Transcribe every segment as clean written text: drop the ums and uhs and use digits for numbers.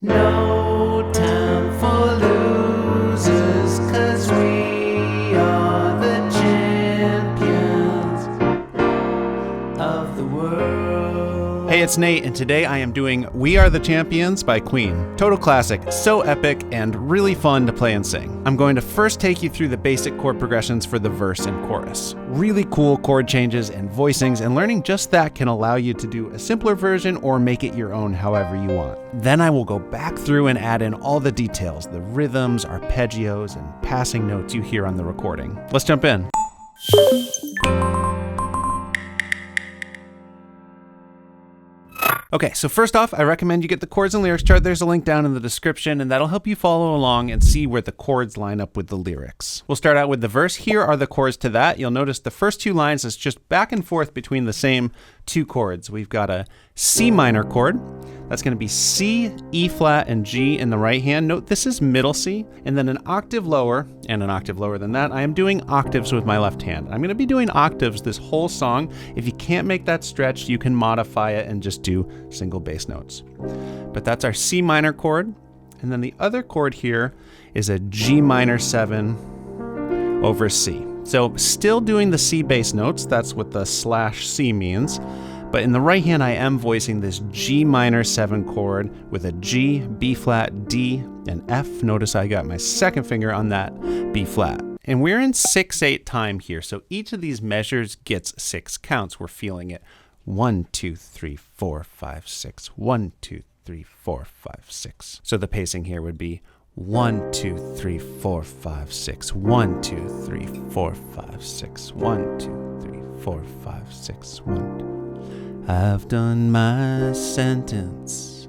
No time for losers, 'cause we are the champions of the world. Hey, it's Nate, and today I am doing We Are the Champions by Queen. Total classic, so epic, and really fun to play and sing. I'm going to first take you through the basic chord progressions for the verse and chorus. Really cool chord changes and voicings, and learning just that can allow you to do a simpler version or make it your own however you want. Then I will go back through and add in all the details, the rhythms, arpeggios, and passing notes you hear on the recording. Let's jump in. Okay, so first off, I recommend you get the chords and lyrics chart. There's a link down in the description, and that'll help you follow along and see where the chords line up with the lyrics. We'll start out with the verse. Here are the chords to that. You'll notice the first two lines is just back and forth between the same two chords. We've got a C minor chord. That's going to be C, E flat, and G in the right hand. Note this is middle C, and then an octave lower, and an octave lower than that. I am doing octaves with my left hand. I'm going to be doing octaves this whole song. If you can't make that stretch, you can modify it and just do single bass notes. But that's our C minor chord. And then the other chord here is a G minor 7 over C. So still doing the C bass notes. That's what the /C means. But in the right hand, I am voicing this G minor 7 chord with a G, B flat, D, and F. Notice I got my second finger on that B flat. And we're in 6/8 time here, so each of these measures gets 6 counts. We're feeling it. 1, 2, 3, 4, 5, 6. 1, 2, 3, 4, 5, 6. So the pacing here would be 1, 2, 3, 4, 5, 6. 1, 2, 3, 4, 5, 6. 1, 2, 3, 4, 5, 6. 1, 2. I've done my sentence,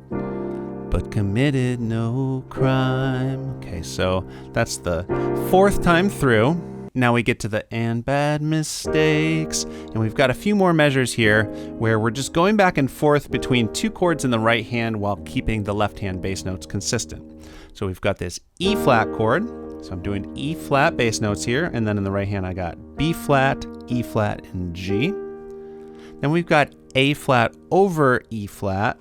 but committed no crime. Okay, so that's the 4th time through. Now we get to the and bad mistakes, and we've got a few more measures here where we're just going back and forth between two chords in the right hand while keeping the left hand bass notes consistent. So we've got this E flat chord, so I'm doing E flat bass notes here, and then in the right hand I got B flat, E flat, and G. Then we've got A flat over E flat,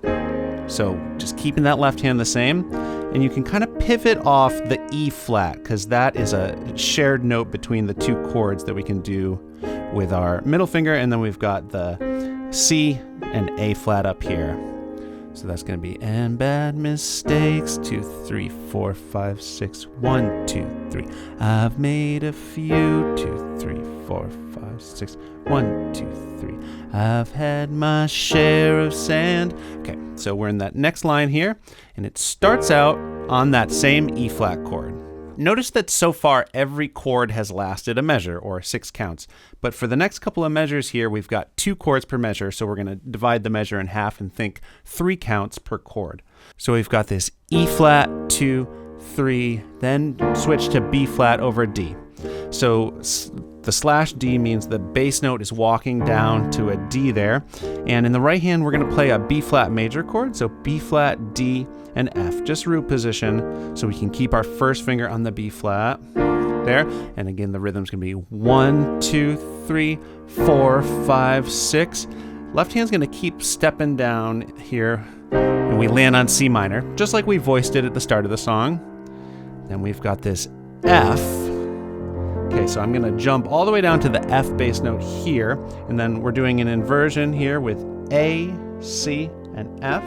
so just keeping that left hand the same. And you can kind of pivot off the E flat because that is a shared note between the two chords that we can do with our middle finger. And then we've got the C and A flat up here. So that's going to be and bad mistakes. 2, 3, 4, 5, 6. 1, 2, 3. I've made a few. 2, 3, 4, 5, 6. 1, 2, 3. I've had my share of sand. Okay, so we're in that next line here, and it starts out on that same E flat chord. Notice that so far every chord has lasted a measure, or 6 counts. But for the next couple of measures here, we've got 2 chords per measure, so we're going to divide the measure in half and think 3 counts per chord. So we've got this E flat, 2, 3, then switch to B flat over D. So the /D means the bass note is walking down to a D there. And in the right hand, we're going to play a B flat major chord. So B flat, D, and F, just root position, so we can keep our first finger on the B flat there. And again, the rhythm's going to be 1, 2, 3, 4, 5, 6. Left hand's going to keep stepping down here, and we land on C minor, just like we voiced it at the start of the song. Then we've got this F. Okay, so I'm going to jump all the way down to the F bass note here, and then we're doing an inversion here with A, C, and F.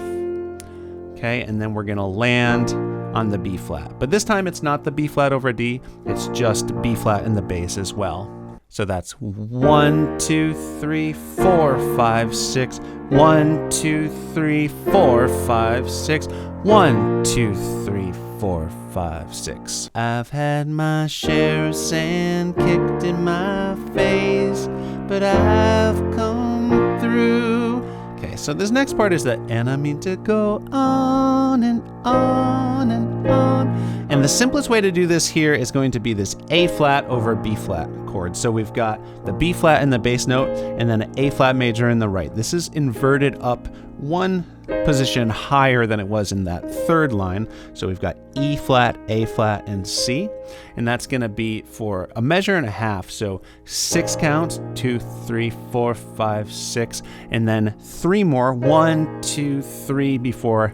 Okay, and then we're going to land on the B flat. But this time it's not the B flat over D, it's just B flat in the bass as well. So that's 1, 2, 3, 4, 5, 6. 1, 2, 3, 4, 5, 6. 1, 2, 3, 4, 5, 6. I've had my share of sand kicked in my face, but I've come through. Okay, so this next part is the and I mean to go on and on and on. And the simplest way to do this here is going to be this A flat over B flat chord. So we've got the B flat in the bass note and then an A flat major in the right. This is inverted up 1 position higher than it was in that 3rd line. So we've got E flat, A flat, and C. And that's going to be for a measure and a half. So 6 counts, 2, 3, 4, 5, 6, and then 3 more, 1, 2, 3 before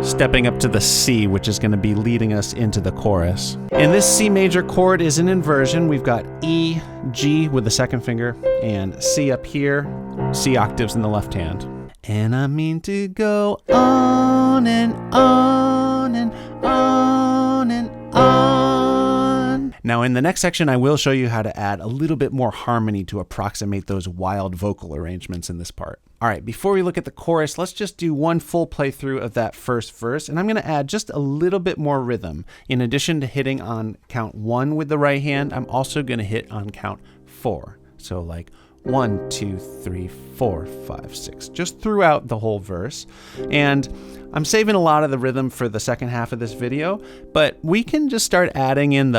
stepping up to the C, which is going to be leading us into the chorus. And this C major chord is an inversion. We've got E, G with the second finger, and C up here, C octaves in the left hand. And I mean to go on and on and on and on. Now in the next section, I will show you how to add a little bit more harmony to approximate those wild vocal arrangements in this part. All right, before we look at the chorus, let's just do one full playthrough of that first verse, and I'm gonna add just a little bit more rhythm. In addition to hitting on count 1 with the right hand, I'm also gonna hit on count 4. So like 1, 2, 3, 4, 5, 6, just throughout the whole verse. And I'm saving a lot of the rhythm for the second half of this video, but we can just start adding in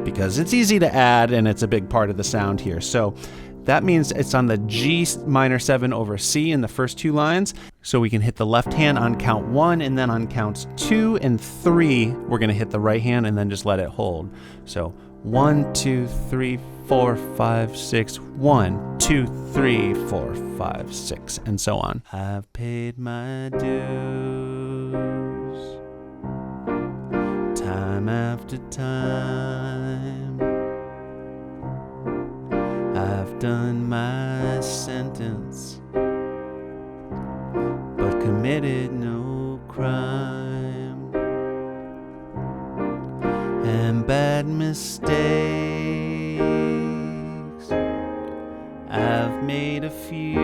because it's easy to add and it's a big part of the sound here. So that means it's on the G minor 7 over C in the first 2 lines. So we can hit the left hand on count 1, and then on counts 2 and 3, we're gonna hit the right hand and then just let it hold. So 1, 2, 3, 4, 5, 6, 1, 2, 3, 4, 5, 6, and so on. I've paid my dues time after time. I've done my sentence, but committed no crime. And bad mistakes, I've made a few.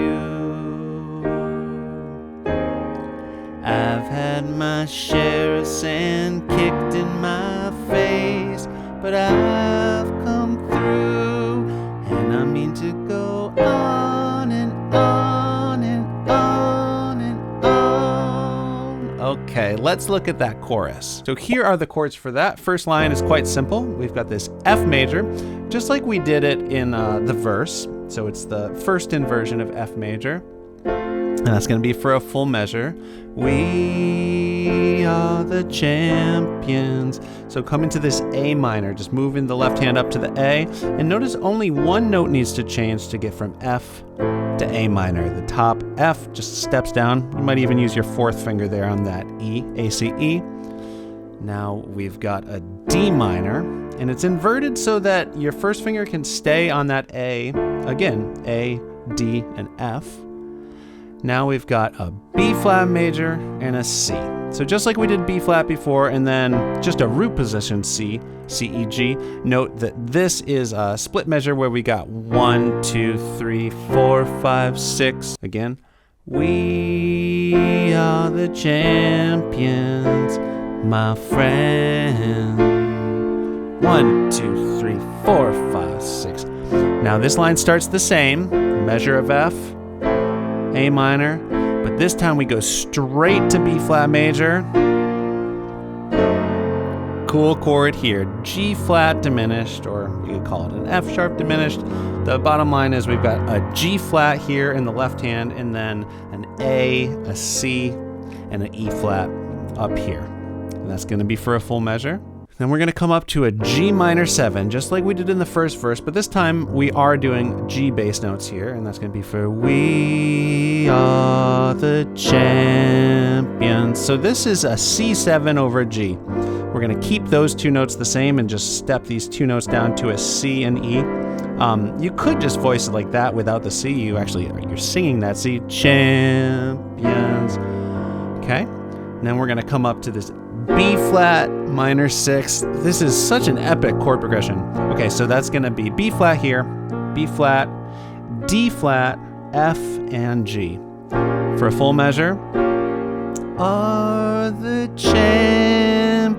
I've had my share of sand kicked in my face, but I've come through, and I mean to go on and on and on and on. Okay, let's look at that chorus. So here are the chords for that. First line is quite simple. We've got this F major, just like we did it in the verse. So it's the first inversion of F major. And that's going to be for a full measure. We are the champions. So come into this A minor, just moving the left hand up to the A. And notice only one note needs to change to get from F to A minor. The top F just steps down. You might even use your 4th finger there on that E, A, C, E. Now we've got a D minor, and it's inverted so that your first finger can stay on that A. Again, A, D, and F. Now we've got a B flat major and a C. So just like we did B flat before, and then just a root position C, C, E, G. Note that this is a split measure where we got 1, 2, 3, 4, 5, 6. Again, we are the champions, my friend. 1, 2, 3, 4, 5, 6. Now this line starts the same, measure of F, A minor, but this time we go straight to B flat major. Cool chord here, G flat diminished, or you could call it an F sharp diminished. The bottom line is we've got a G flat here in the left hand, and then an A, a C, and an E flat up here. And that's gonna be for a full measure. Then we're gonna come up to a G minor 7, just like we did in the first verse, but this time we are doing G bass notes here, and that's gonna be for we are the champions. So this is a C7 over G. We're gonna keep those 2 notes the same and just step these 2 notes down to a C and E. You could just voice it like that without the C. You're singing that C, champions. Okay, and then we're gonna come up to this B flat minor 6. This is such an epic chord progression. Okay, so that's gonna be B flat here, B flat, D flat, F, and G. For a full measure, are the champions.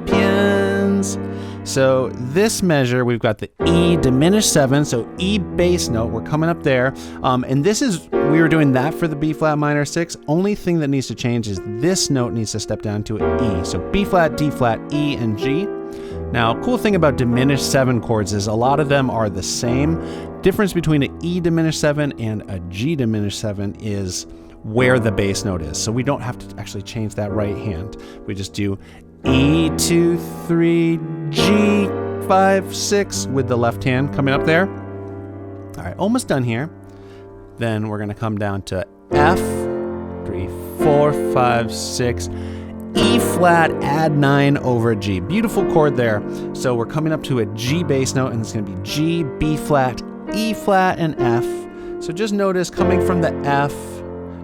So this measure, we've got the E diminished 7, so E bass note, we're coming up there. And this is, we were doing that for the B flat minor 6. Only thing that needs to change is this note needs to step down to an E. So B flat, D flat, E, and G. Now, cool thing about diminished 7 chords is a lot of them are the same. Difference between an E diminished 7 and a G diminished 7 is where the bass note is. So we don't have to actually change that right hand. We just do E, 2, 3, G, 5, 6 with the left hand coming up there. All right, almost done here. Then we're gonna come down to F, 3, 4, 5, 6. E flat, add 9 over G. Beautiful chord there. So we're coming up to a G bass note, and it's going to be G, B flat, E flat, and F. So just notice coming from the F,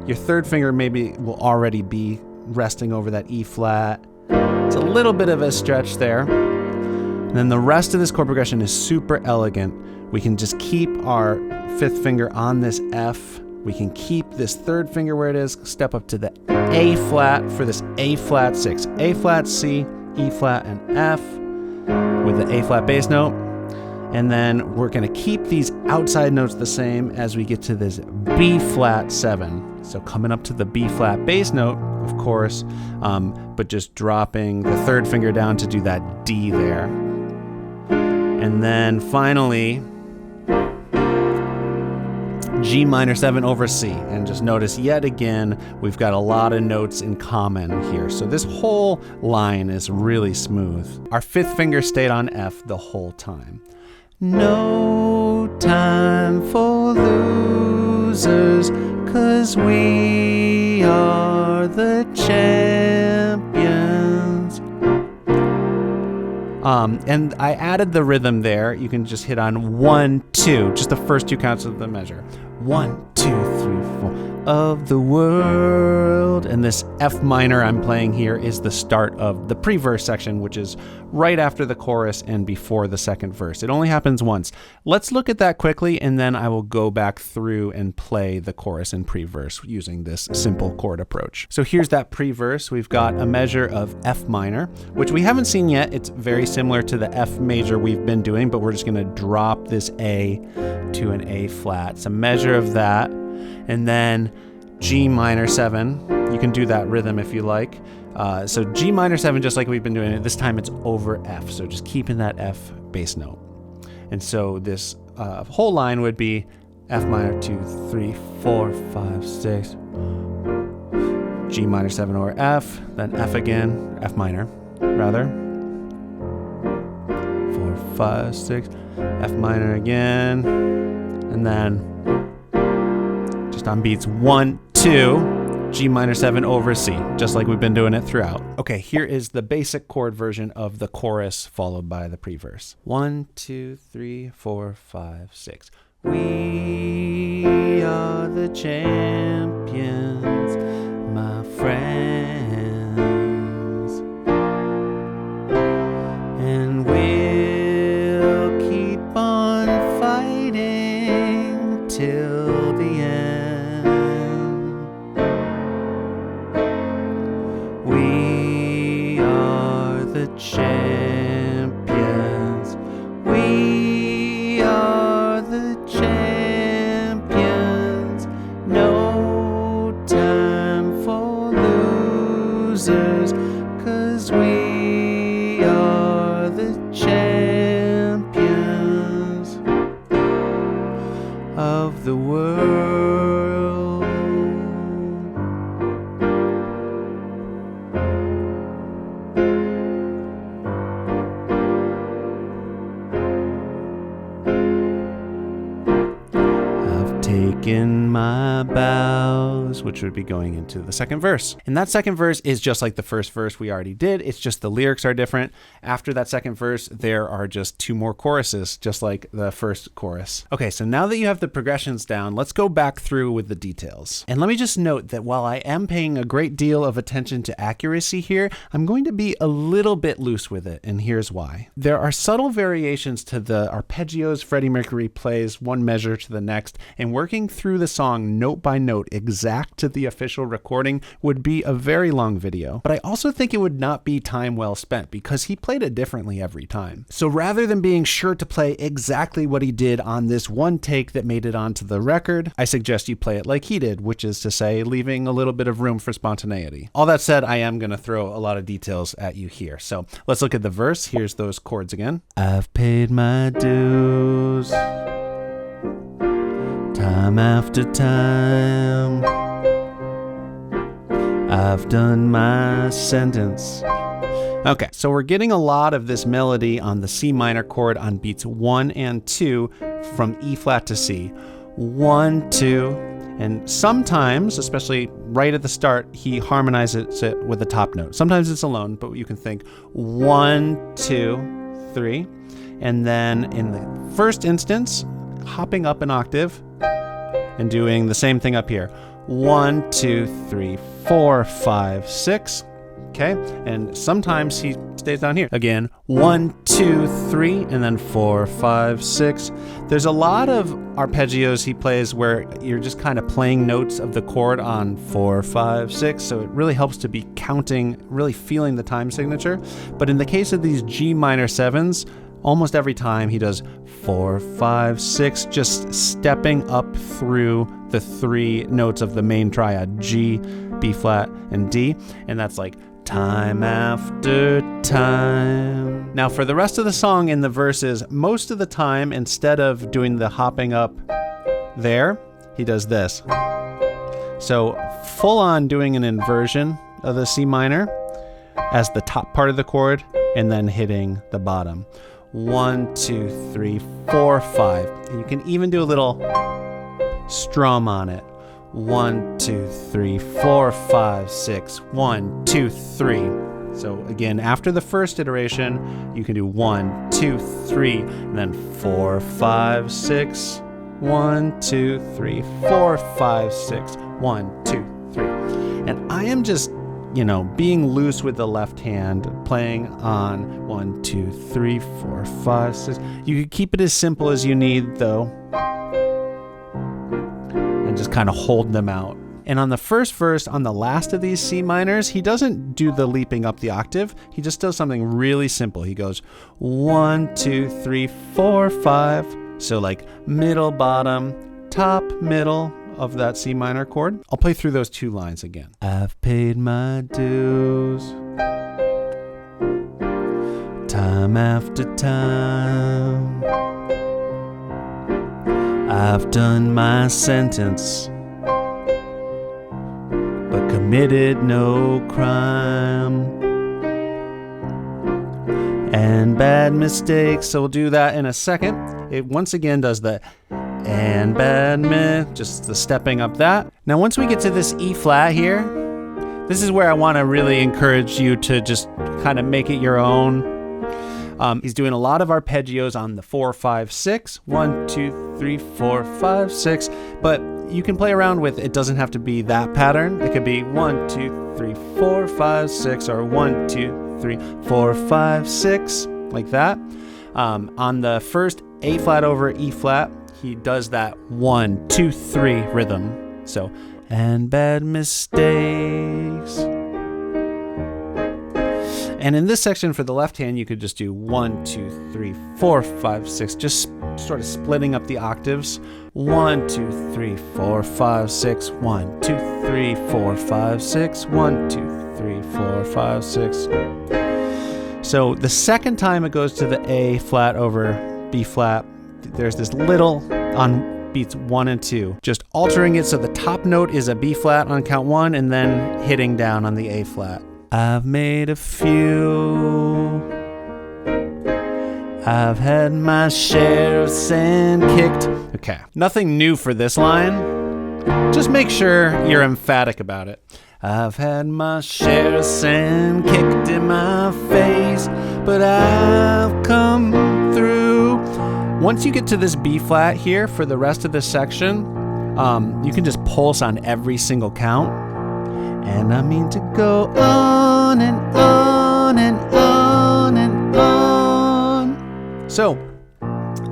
your third finger maybe will already be resting over that E flat. It's a little bit of a stretch there. And then the rest of this chord progression is super elegant. We can just keep our fifth finger on this F. We can keep this third finger where it is, step up to the A flat for this A flat 6. A flat, C, E flat, and F with the A flat bass note. And then we're gonna keep these outside notes the same as we get to this B flat 7. So coming up to the B flat bass note, of course, but just dropping the third finger down to do that D there. And then finally, G minor 7 over C. And just notice yet again, we've got a lot of notes in common here. So this whole line is really smooth. Our fifth finger stayed on F the whole time. No time for losers, 'cause we are the champions. And I added the rhythm there. You can just hit on 1, 2, just the first two counts of the measure. 1, 2, 3, 4 of the world. And this F minor I'm playing here is the start of the pre-verse section, which is right after the chorus and before the second verse. It only happens once. Let's look at that quickly, and then I will go back through and play the chorus and pre-verse using this simple chord approach. So here's that pre-verse. We've got a measure of F minor, which we haven't seen yet. It's very similar to the F major we've been doing, but we're just gonna drop this A to an A flat. It's a measure of that. And then G minor 7, you can do that rhythm if you like. So G minor 7, just like we've been doing it, this time it's over F. So just keeping that F bass note. And so this whole line would be F minor 2, 3, 4, 5, 6, G minor 7 over F, then F again, F minor rather, 4, 5, 6, F minor again, and then just on beats 1, 2, G minor 7 over C, just like we've been doing it throughout. Okay, here is the basic chord version of the chorus followed by the pre-verse. 1, 2, 3, 4, 5, 6. We are the champions, my friends, and we'll keep on fighting till the end. We are the champions. We are the champions. No time for losers, 'cause we are the champions of the world. Taken my bows, which would be going into the second verse. And that second verse is just like the first verse we already did. It's just the lyrics are different. After that second verse, there are just 2 more choruses, just like the first chorus. Okay, so now that you have the progressions down, let's go back through with the details. And let me just note that while I am paying a great deal of attention to accuracy here, I'm going to be a little bit loose with it, and here's why. There are subtle variations to the arpeggios Freddie Mercury plays one measure to the next, and working through the song note by note exact to the official recording would be a very long video. But I also think it would not be time well spent because he played it differently every time. So rather than being sure to play exactly what he did on this one take that made it onto the record, I suggest you play it like he did, which is to say leaving a little bit of room for spontaneity. All that said, I am going to throw a lot of details at you here. So let's look at the verse. Here's those chords again. I've paid my dues. Time after time, I've done my sentence. Okay, so we're getting a lot of this melody on the C minor chord on beats 1 and 2 from E flat to C. 1, 2, and sometimes, especially right at the start, he harmonizes it with the top note. Sometimes it's alone, but you can think 1, 2, 3. And then in the first instance, hopping up an octave and doing the same thing up here. 1, 2, 3, 4, 5, 6. Okay, and sometimes he stays down here. Again, 1, 2, 3, and then 4, 5, 6. There's a lot of arpeggios he plays where you're just kind of playing notes of the chord on 4, 5, 6, so it really helps to be counting, really feeling the time signature. But in the case of these G minor 7s, almost every time he does 4, 5, 6, just stepping up through the 3 notes of the main triad, G, B flat, and D, and that's like time after time. Now for the rest of the song in the verses, most of the time, instead of doing the hopping up there, he does this. So full on doing an inversion of the C minor as the top part of the chord and then hitting the bottom. 1, 2, 3, 4, 5. And you can even do a little strum on it. 1, 2, 3, 4, 5, 6. 1, 2, 3. So again, after the first iteration, you can do 1, 2, 3, and then 4, 5, 6. 1, 2, 3, 4, 5, 6. 1, 2, 3. And I am just, being loose with the left hand, playing on 1, 2, 3, 4, 5, 6. You can keep it as simple as you need, though, and just kind of hold them out. And on the first verse, on the last of these C minors, he doesn't do the leaping up the octave. He just does something really simple. He goes 1, 2, 3, 4, 5. So like middle, bottom, top, middle of that C minor chord. I'll play through those 2 lines again. I've paid my dues, time after time. I've done my sentence, but committed no crime. And bad mistakes, so we'll do that in a second. It once again does the and bad just the stepping up that. Now once we get to this E flat here, this is where I want to really encourage you to just kind of make it your own. He's doing a lot of arpeggios on the 4, 5, 6. 1, 2, 3, 4, 5, 6. But you can play around with it. Doesn't have to be that pattern. It could be 1, 2, 3, 4, 5, 6, or 1, 2, 3, 4, 5, 6, like that. On the first A flat over E flat, he does that 1, 2, 3 rhythm. So, and bad mistakes. And in this section for the left hand, you could just do 1, 2, 3, 4, 5, 6, just sort of splitting up the octaves. 1, 2, 3, 4, 5, 6. 1, 2, 3, 4, 5, 6. 1, 2, 3, 4, 5, 6. So the second time it goes to the A flat over B flat, there's this little on beats 1 and 2, just altering it so the top note is a B flat on count 1 and then hitting down on the A flat. I've made a few, I've had my share of sand kicked. Okay, nothing new for this line. Just make sure you're emphatic about it. I've had my share of sand kicked in my face, but I've come through. Once you get to this B flat here, for the rest of this section, you can just pulse on every single count. And I mean to go on and on and on and on. So,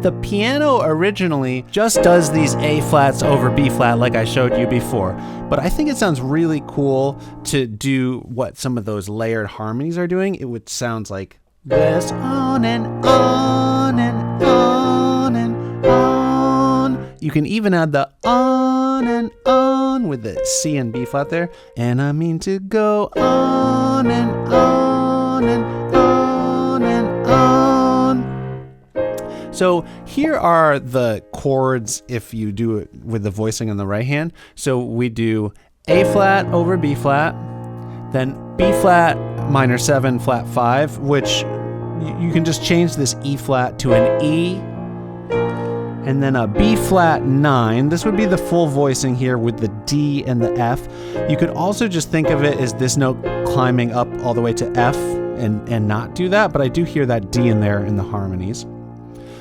the piano originally just does these A flats over B flat like I showed you before. But I think it sounds really cool to do what some of those layered harmonies are doing. It would sound like this, on and on and on and on. You can even add the on and on with the C and B flat there. And I mean to go on and on and on and on. So here are the chords if you do it with the voicing on the right hand. So we do A flat over B flat, then B flat minor 7 flat 5, which you can just change this E flat to an E, and then a B flat 9. This would be the full voicing here with the D and the F. You could also just think of it as this note climbing up all the way to F and not do that, but I do hear that D in there in the harmonies.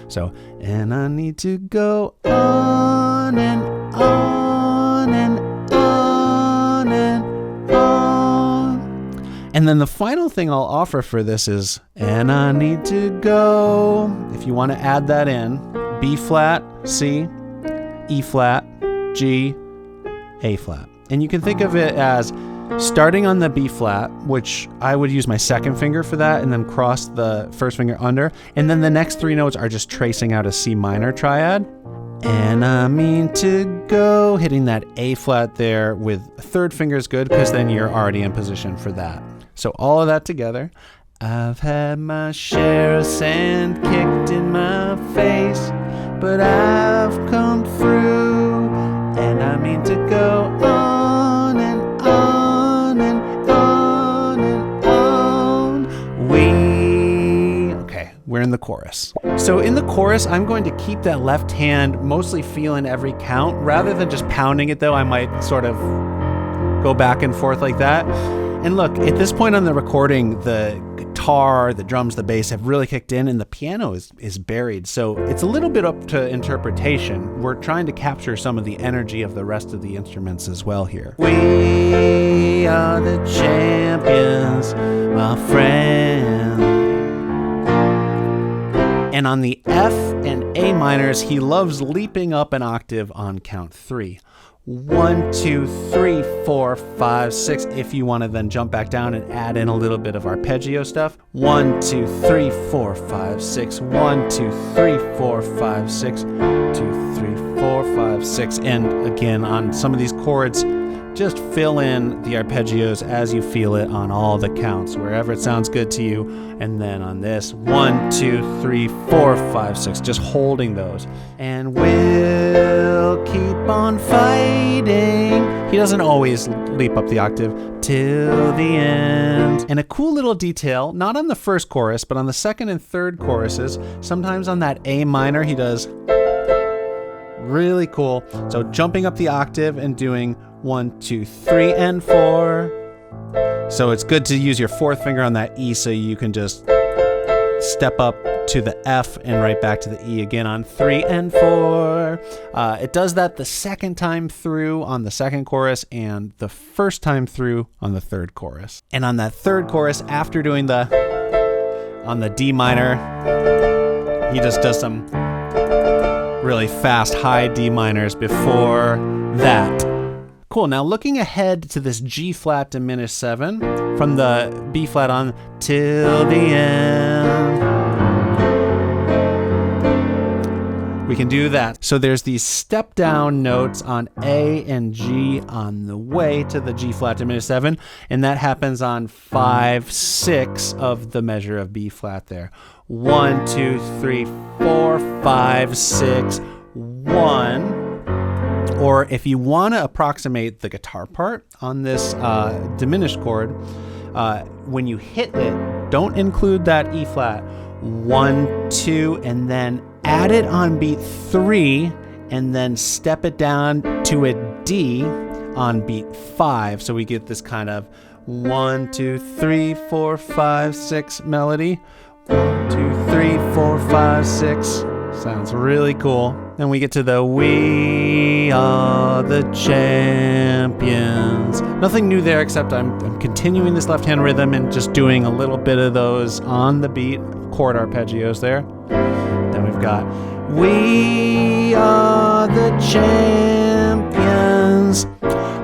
So, and I need to go on and on and on and on. And then the final thing I'll offer for this is, and I need to go, if you want to add that in, B flat, C, E flat, G, A flat. And you can think of it as starting on the B flat, which I would use my second finger for that, and then cross the first finger under. And then the next 3 notes are just tracing out a C minor triad. And I mean to go, hitting that A flat there with a third finger is good, because then you're already in position for that. So all of that together. I've had my share of sand kicked in my face, but I've come through, and I mean to go on and on and on and on. Okay, we're in the chorus. So in the chorus, I'm going to keep that left hand mostly feeling every count. Rather than just pounding it though, I might sort of go back and forth like that. And look, at this point on the recording, the guitar, the drums, the bass have really kicked in, and the piano is buried. So it's a little bit up to interpretation. We're trying to capture some of the energy of the rest of the instruments as well here. We are the champions, my friend. And on the F and A minors, he loves leaping up an octave on count 3. 1, 2, 3, 4, 5, 6. If you want to then jump back down and add in a little bit of arpeggio stuff. 1, 2, 3, 4, 5, 6. 1, 2, 3, 4, 5, 6. 2, 3, 4, 5, 6. And again, on some of these chords, just fill in the arpeggios as you feel it on all the counts, wherever it sounds good to you. And then on this, 1, 2, 3, 4, 5, 6, just holding those. And we'll keep on fighting. He doesn't always leap up the octave till the end. And a cool little detail, not on the first chorus, but on the second and third choruses, sometimes on that A minor, he does really cool. So jumping up the octave and doing 1, 2, 3, and 4. So it's good to use your fourth finger on that E, so you can just step up to the F and right back to the E again on 3 and 4. It does that the second time through on the second chorus and the first time through on the third chorus. And on that third chorus, after doing on the D minor, he just does some really fast high D minors before that. Cool. Now looking ahead to this G flat diminished 7 from the B flat on till the end. We can do that. So there's these step down notes on A and G on the way to the G flat diminished 7, and that happens on 5, 6 of the measure of B flat there. 1, 2, 3, 4, 5, 6, 1. Or if you want to approximate the guitar part on this diminished chord, when you hit it, don't include that E flat. 1, 2, and then add it on beat 3, and then step it down to a D on beat 5. So we get this kind of 1, 2, 3, 4, 5, 6 melody. 1, 2, 3, 4, 5, 6. Sounds really cool. Then we get to the we are the champions. Nothing new there, except I'm continuing this left hand rhythm and just doing a little bit of those on the beat, chord arpeggios there. Then we've got we are the champions.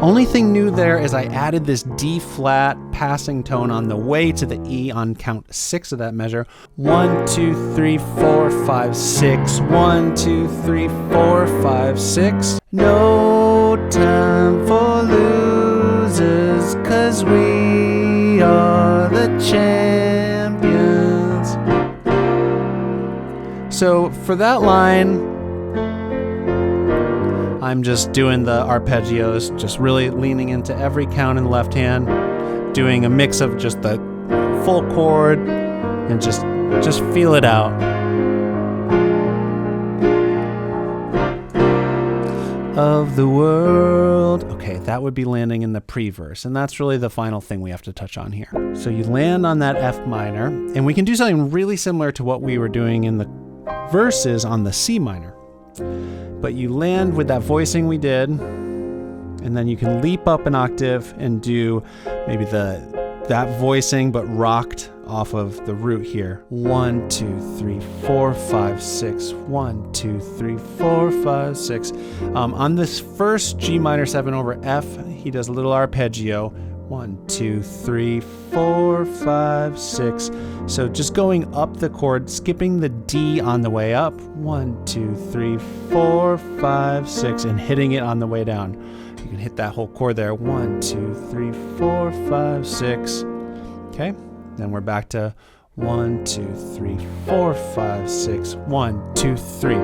Only thing new there is I added this D flat passing tone on the way to the E on count 6 of that measure. 1, 2, 3, 4, 5, 6. 1, 2, 3, 4, 5, 6. No time for losers, 'cause we are the champions. So for that line, I'm just doing the arpeggios, just really leaning into every count in the left hand, doing a mix of just the full chord and just feel it out. of the world. Okay, that would be landing in the pre-verse, and that's really the final thing we have to touch on here. So you land on that F minor, and we can do something really similar to what we were doing in the verses on the C minor. But you land with that voicing we did, and then you can leap up an octave and do maybe that voicing but rocked off of the root here. 1, 2, 3, 4, 5, 6. 1, 2, 3, 4, 5, 6. On this first G minor 7 over F, he does a little arpeggio. 1, 2, 3, 4, 5, 6. So just going up the chord, skipping the D on the way up. 1, 2, 3, 4, 5, 6, and hitting it on the way down. You can hit that whole chord there. 1, 2, 3, 4, 5, 6. Okay. Then we're back to 1, 2, 3, 4, 5, 6. 1, 2, 3.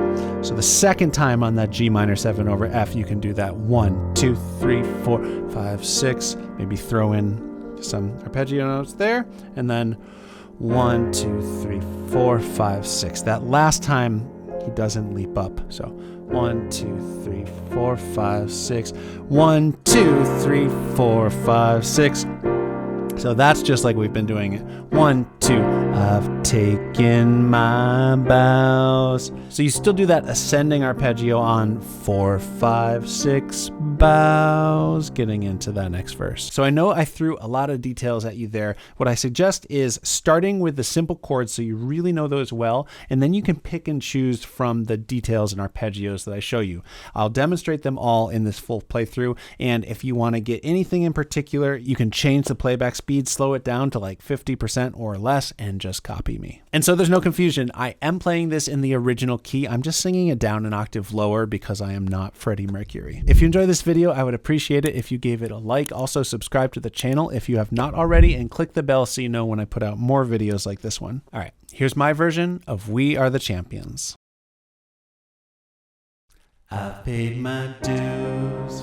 So the second time on that G minor 7 over F, you can do that 1, 2, 3, 4, 5, 6. Maybe throw in some arpeggio notes there, and then 1, 2, 3, 4, 5, 6. That last time he doesn't leap up. So 1, 2, 3, 4, 5, 6. 1, 2, 3, 4, 5, 6. So that's just like we've been doing it. 1, 2, I've taken my bows. So you still do that ascending arpeggio on 4, 5, 6 bows, getting into that next verse. So I know I threw a lot of details at you there. What I suggest is starting with the simple chords so you really know those well, and then you can pick and choose from the details and arpeggios that I show you. I'll demonstrate them all in this full playthrough, and if you want to get anything in particular, you can change the playback speed, slow it down to like 50% or less, and just copy me. And so there's no confusion. I am playing this in the original key. I'm just singing it down an octave lower because I am not Freddie Mercury. If you enjoyed this video, I would appreciate it if you gave it a like. Also subscribe to the channel if you have not already, and click the bell so you know when I put out more videos like this one. All right, here's my version of We Are the Champions. I've paid my dues,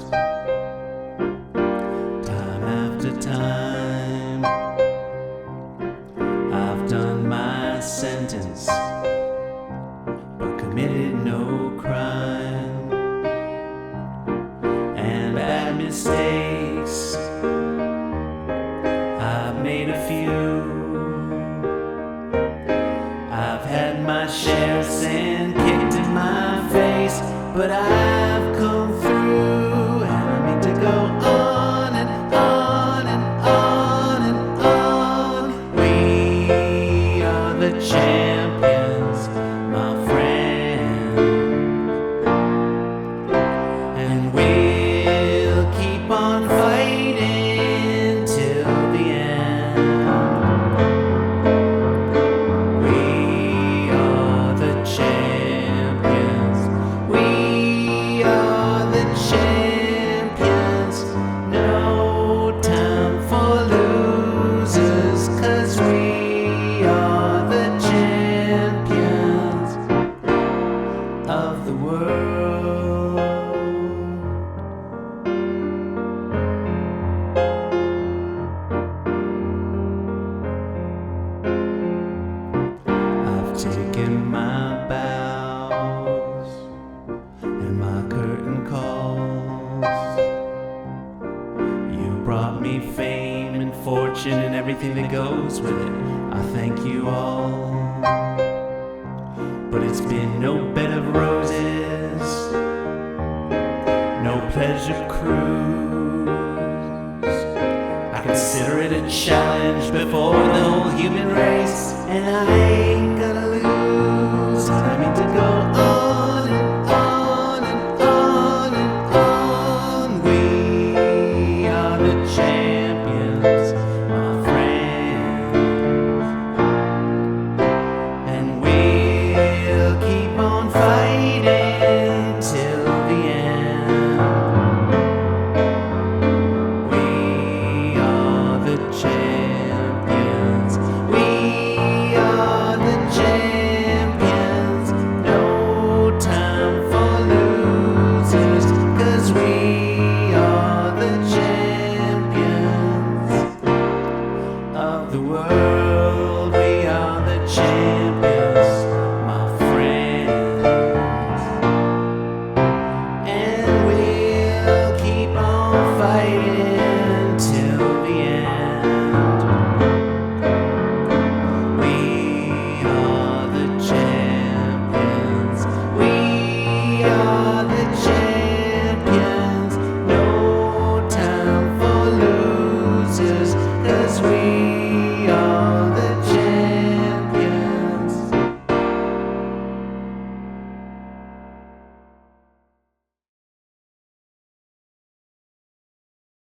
time after time. I've done my sentence, but committed no crime. And bad mistakes, I've made a few. I've had my share of sin kicked in my face, but I've come through, and I need to go on and on and on and on. We are the champions, my friend, and we'll keep on fighting till the end. We are the champions. We are the champions. No time for losers, 'cause we are the champions of the world. I've taken my bows and my curtain calls. You brought me fame and fortune and everything that goes with it. I thank you all. But it's been no bed of roses, no pleasure cruise. I consider it a challenge before the whole human race, and I ain't gonna lose. I need to go on and on and on and on. We are the champions, my friend, and we'll keep on fighting till the end. We are the champions. We are the champions. No time for losers, 'cause we are the champions of the world.